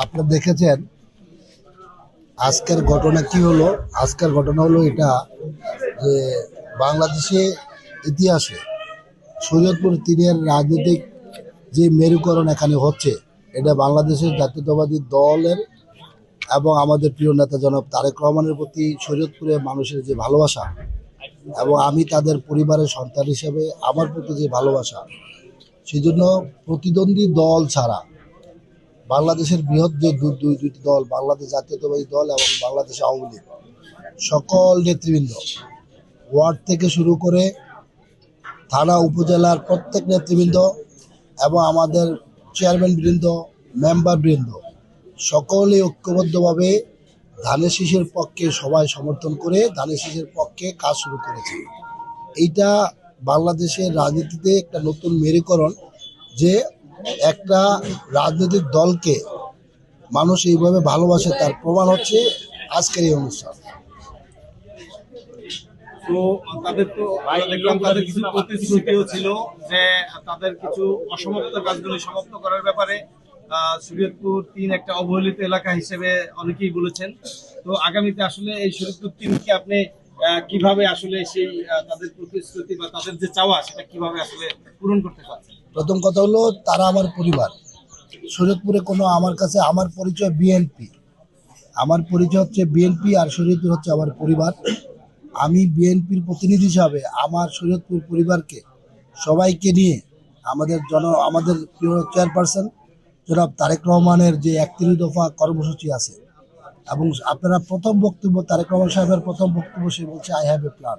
আপনারা দেখেছেন আজকের ঘটনা কি হলো। আজকের ঘটনা হলো এটা যে বাংলাদেশে ইতিহাসে শরীয়তপুর তিনের রাজনৈতিক যে মেরুকরণ এখানে হচ্ছে, এটা বাংলাদেশের জাতীয়তাবাদী দলের এবং আমাদের প্রিয় নেতা জনাব তারেক রহমানের প্রতি শরীয়তপুরের মানুষের যে ভালোবাসা এবং আমি তাদের পরিবারের সন্তান হিসেবে আমার প্রতি যে ভালোবাসা, সেই জন্য প্রতিদ্বন্দ্বী দল ছাড়া বাংলাদেশের বৃহৎ যে দুইটি দল, বাংলাদেশ জাতীয়তাবাদী দল এবং বাংলাদেশ আওয়ামী লীগ, সকল নেতৃবৃন্দ ওয়ার্ড থেকে শুরু করে থানা উপজেলার প্রত্যেক নেতৃবৃন্দ এবং আমাদের চেয়ারম্যান বৃন্দ, মেম্বার বৃন্দ সকলে ঐক্যবদ্ধভাবে ধানের শীষের পক্ষে সবাই সমর্থন করে ধানের শীষের পক্ষে কাজ শুরু করেছে। এইটা বাংলাদেশের রাজনীতিতে একটা নতুন মেরুকরণ, যে একটা রাজনৈতিক দলকে মানুষ এইভাবে ভালোবাসে, তার প্রমাণ হচ্ছে আজকের এই অনুষ্ঠান। তো তাদের তো দেখলাম তাদের কিছু প্রতিশ্রুতিও ছিল যে তাদের কিছু অসমাপ্ত কাজগুলি সমাপ্ত করার ব্যাপারে শরীয়তপুর ৩ একটা অবহেলিত এলাকা হিসেবে অনেকেই বলেছেন। তো আগামীতে আসলে এই শরীয়তপুর ৩কে আপনি কিভাবে আসলে সেই তাদের প্রতিশ্রুতি বা তাদের যে চাওয়া সেটা কিভাবে আসলে পূরণ করতে পারছেন? প্রথম কথা হলো, তারা আমার পরিবার। শরীয়তপুরে কোনো আমার কাছে আমার পরিচয় বিএনপি, আমার পরিচয় হচ্ছে বিএনপি, আর শরীয়তপুর হচ্ছে আমার পরিবার। আমি বিএনপির প্রতিনিধি হিসাবে আমার শরীয়তপুর পরিবারকে সবাইকে নিয়ে আমাদের প্রিয় চেয়ারপারসন জনাব তারেক রহমানের যে ৩১ দফা কর্মসূচি আছে, এবং আপনারা প্রথম বক্তব্য তারেক রহমান সাহেবের প্রথম বক্তব্য সে বলছে আই হ্যাভ এ প্ল্যান।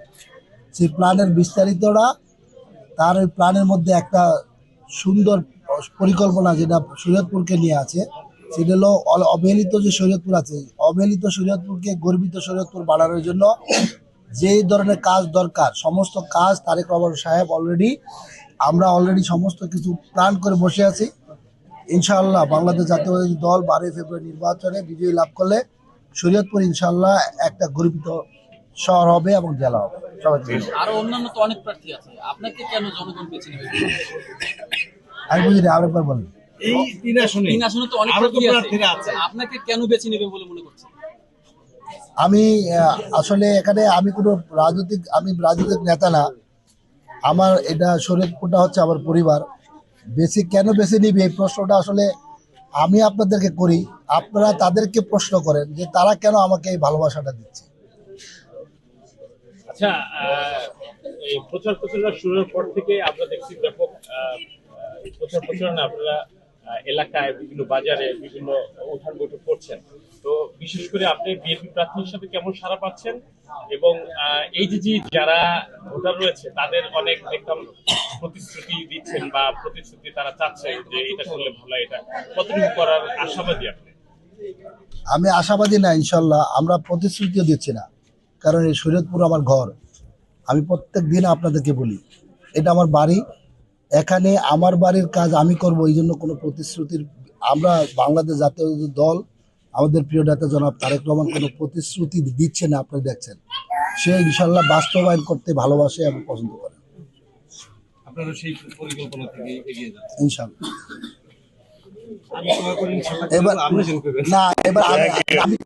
সেই প্ল্যানের বিস্তারিতটা, তার ওই প্ল্যানের মধ্যে একটা সুন্দর পরিকল্পনা যেটা শরীয়তপুরকে নিয়ে আছে, সেটা হলো অবহেলিত যে শরীয়তপুর আছে, অবহেলিত শরীয়তপুরকে গর্বিত শরীয়তপুর বাড়ানোর জন্য যেই ধরনের কাজ দরকার সমস্ত কাজ তারেক রহমান সাহেব আমরা অলরেডি সমস্ত কিছু প্ল্যান করে বসে আছি। ইনশাআল্লাহ বাংলাদেশ জাতীয়তাবাদী দল 12 ফেব্রুয়ারি নির্বাচনে বিজয়ী লাভ করলে শরীয়তপুর ইনশাআল্লাহ একটা গর্বিত শহর হবে এবং জেলা হবে। আরো অন্যান্য তো অনেক প্রার্থী আছে, আপনাকে কেন জনগণ বেছে নেবে? আমি বুঝিনি, আরেকবার বলেন। এই ৩ আসনে তো অনেক প্রার্থী আছে, আপনাকে কেন বেছে নেবে বলে মনে করছেন? আমি আসলে এখানে আমি রাজনৈতিক নেতা না। আমার এটা শরীয়তপুরটা হচ্ছে আমার পরিবার। কেন বেছে নিবে এই প্রশ্নটা আসলে আমি আপনাদেরকে করি, আপনারা তাদেরকে প্রশ্ন করেন যে তারা কেন আমাকে এই ভালোবাসাটা দিচ্ছে। আচ্ছা, এই প্রচার প্রচারণা শুরুর পর থেকে আমরা দেখছি ব্যাপক প্রচার প্রচারণা আপনারা এলাকায় বিভিন্ন বাজারে বিভিন্ন উঠান বৈঠক করছেন। তো বিশেষ করে আপনি বিএনপি প্রার্থী হিসেবে কেমন সাড়া পাচ্ছেন, এবং এই যে যারা ভোটার রয়েছে তাদের অনেক দেখলাম প্রতিশ্রুতি দিচ্ছেন বা প্রতিশ্রুতি তারা চাচ্ছে যে এটা করলে ভালো, এটা কতটুকু করার আশাবাদী আপনি? আমি আশাবাদী না, ইনশাল্লাহ আমরা প্রতিশ্রুতিও দিচ্ছি না, কারণ এই শরীয়তপুর আমার ঘর। আমি প্রত্যেক দিন আপনাদেরকে বলি এটা আমার বাড়ি, এখানে আমার বাড়ির কাজ আমি করব, এই জন্য কোনো প্রতিশ্রুতির আমরা বাংলাদেশ জাতীয় দল আমাদের প্রিয় নেতা জনাব তারেক রহমান কোনো প্রতিশ্রুতি দিচ্ছে না। আপনারা দেখছেন সে ইনশাল্লাহ বাস্তবায়ন করতে ভালোবাসে এবং পছন্দ করে। আপনারা সেই পরিকল্পনা থেকে এগিয়ে যাচ্ছেন ইনশাল্লাহ। আমি দোয়া করি ইনশাআল্লাহ এবার আপনি যেন করবেন। না, এবার আমি